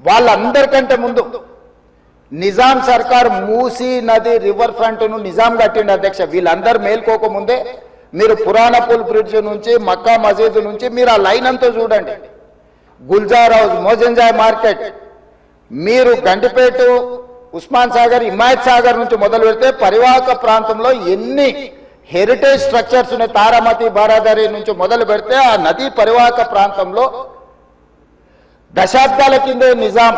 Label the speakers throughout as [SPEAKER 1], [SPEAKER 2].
[SPEAKER 1] వాళ్ళందరికంటే ముందు నిజాం సర్కార్ మూసీ నది రివర్ ఫ్రంట్ ను నిజాం కట్టిండు అధ్యక్ష. వీళ్ళందరూ మేల్కోకముందే మీరు పురాణపూల్ బ్రిడ్జ్ నుంచి మక్కా మసీదు నుంచి మీరు ఆ లైన్ అంతా చూడండి. గుల్జార్ హౌస్, మోజంజాయ్ మార్కెట్, మీరు గండిపేట, ఉస్మాన్ సాగర్, హిమాయత్ సాగర్ నుంచి మొదలు పెడితే పరివాహక ప్రాంతంలో ఎన్ని హెరిటేజ్ స్ట్రక్చర్స్ ఉన్నాయి. తారామతి, బారాదరి నుంచి మొదలు పెడితే ఆ నదీ పరివాహక ప్రాంతంలో దశాబ్దాల కిందే నిజాం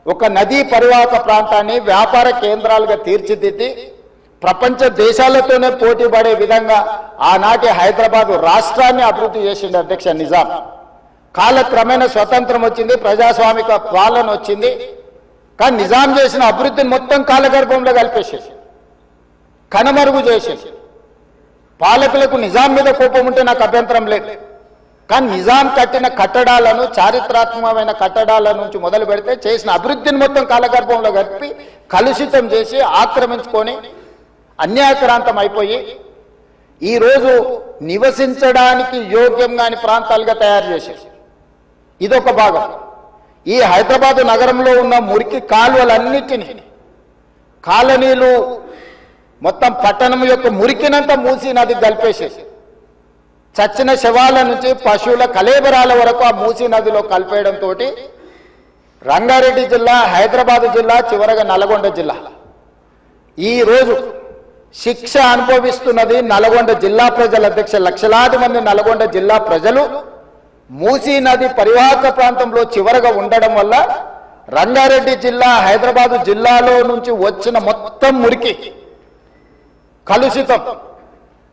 [SPEAKER 1] ఒక నదీ పరివాహక ప్రాంతాన్ని వ్యాపార కేంద్రాలుగా తీర్చిదిద్ది ప్రపంచ దేశాలతోనే పోటీ పడే విధంగా ఆనాటి హైదరాబాద్ రాష్ట్రాన్ని అభివృద్ధి చేసింది అధ్యక్ష నిజాం. కాలక్రమేణా స్వతంత్రం వచ్చింది, ప్రజాస్వామిక పాలన వచ్చింది. కానీ నిజాం చేసిన అభివృద్ధిని మొత్తం కాలగర్భంలో కలిపేసేసి కనుమరుగు చేసేసి, పాలకులకు నిజాం మీద కోపం ఉంటే నాకు అభ్యంతరం లేదు, కానీ నిజాం కట్టిన కట్టడాలను, చారిత్రాత్మకమైన కట్టడాల నుంచి మొదలు పెడితే చేసిన అభివృద్ధిని మొత్తం కాలగర్భంలో కలిపి కలుషితం చేసి ఆక్రమించుకొని అన్యాయక్రాంతం అయిపోయి ఈరోజు నివసించడానికి యోగ్యం కాని ప్రాంతాలుగా తయారు చేసేసి ఇదొక భాగం. ఈ హైదరాబాద్ నగరంలో ఉన్న మురికి కాలువలన్నిటినీ, కాలనీలు మొత్తం పట్టణం యొక్క మురికినంతా మూసీ నది కలిపేసేసి చచ్చిన శవాల నుంచి పశువుల కలేబరాల వరకు ఆ మూసీ నదిలో కలిపేయడంతో రంగారెడ్డి జిల్లా, హైదరాబాద్ జిల్లా, చివరగా నల్గొండ జిల్లా ఈరోజు శిక్ష అనుభవిస్తున్నది నల్గొండ జిల్లా ప్రజల అధ్యక్ష. లక్షలాది మంది నల్గొండ జిల్లా ప్రజలు మూసీ నది పరివాహక ప్రాంతంలో చివరగా ఉండడం వల్ల రంగారెడ్డి జిల్లా, హైదరాబాదు జిల్లాలో నుంచి వచ్చిన మొత్తం మురికి కలుషితం,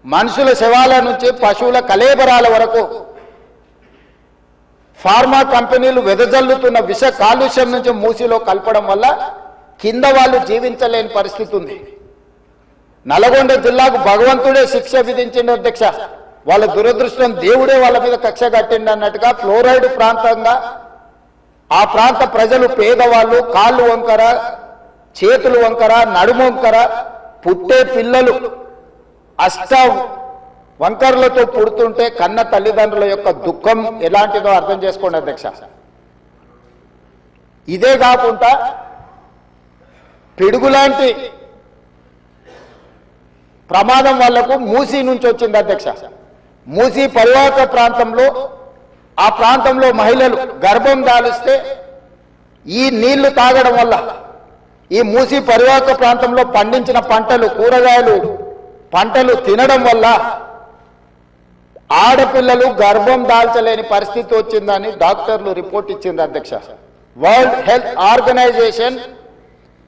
[SPEAKER 1] మనుషుల శవాల నుంచి పశువుల కలేబరాల వరకు ఫార్మా కంపెనీలు వెదజల్లుతున్న విష కాలుష్యం నుంచి మూసీలో కలపడం వల్ల కింద వాళ్ళు జీవించలేని పరిస్థితి ఉంది. నల్గొండ జిల్లాకు భగవంతుడే శిక్ష విధించిండు అధ్యక్ష. వాళ్ళ దురదృష్టం, దేవుడే వాళ్ళ మీద కక్ష కట్టిండు అన్నట్టుగా ఫ్లోరైడ్ ప్రాంతంగా ఆ ప్రాంత ప్రజలు పేదవాళ్ళు కాళ్ళు వంకర, చేతులు వంకర, నడుము వంకర, పుట్టే పిల్లలు అష్ట వంకర్లతో పుడుతుంటే కన్న తల్లిదండ్రుల యొక్క దుఃఖం ఎలాంటిదో అర్థం చేసుకోండి అధ్యక్ష. ఇదే కాకుండా పిడుగులాంటి ప్రమాదం వాళ్లకు మూసీ నుంచి వచ్చింది అధ్యక్ష. మూసీ పరివాహక ప్రాంతంలో ఆ ప్రాంతంలో మహిళలు గర్భం దాలిస్తే ఈ నీళ్లు తాగడం వల్ల, ఈ మూసీ పరివాహక ప్రాంతంలో పండించిన పంటలు, కూరగాయలు పంటలు తినడం వల్ల ఆడపిల్లలు గర్భం దాల్చలేని పరిస్థితి వచ్చిందని డాక్టర్లు రిపోర్ట్ ఇచ్చింది అధ్యక్ష. వరల్డ్ హెల్త్ ఆర్గనైజేషన్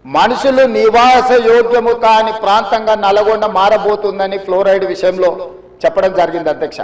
[SPEAKER 1] మనుషులు నివాస యోగ్యము కాని ప్రాంతంగా నల్గొండ మారబోతుందని ఫ్లోరైడ్ విషయంలో చెప్పడం జరిగింది అధ్యక్ష.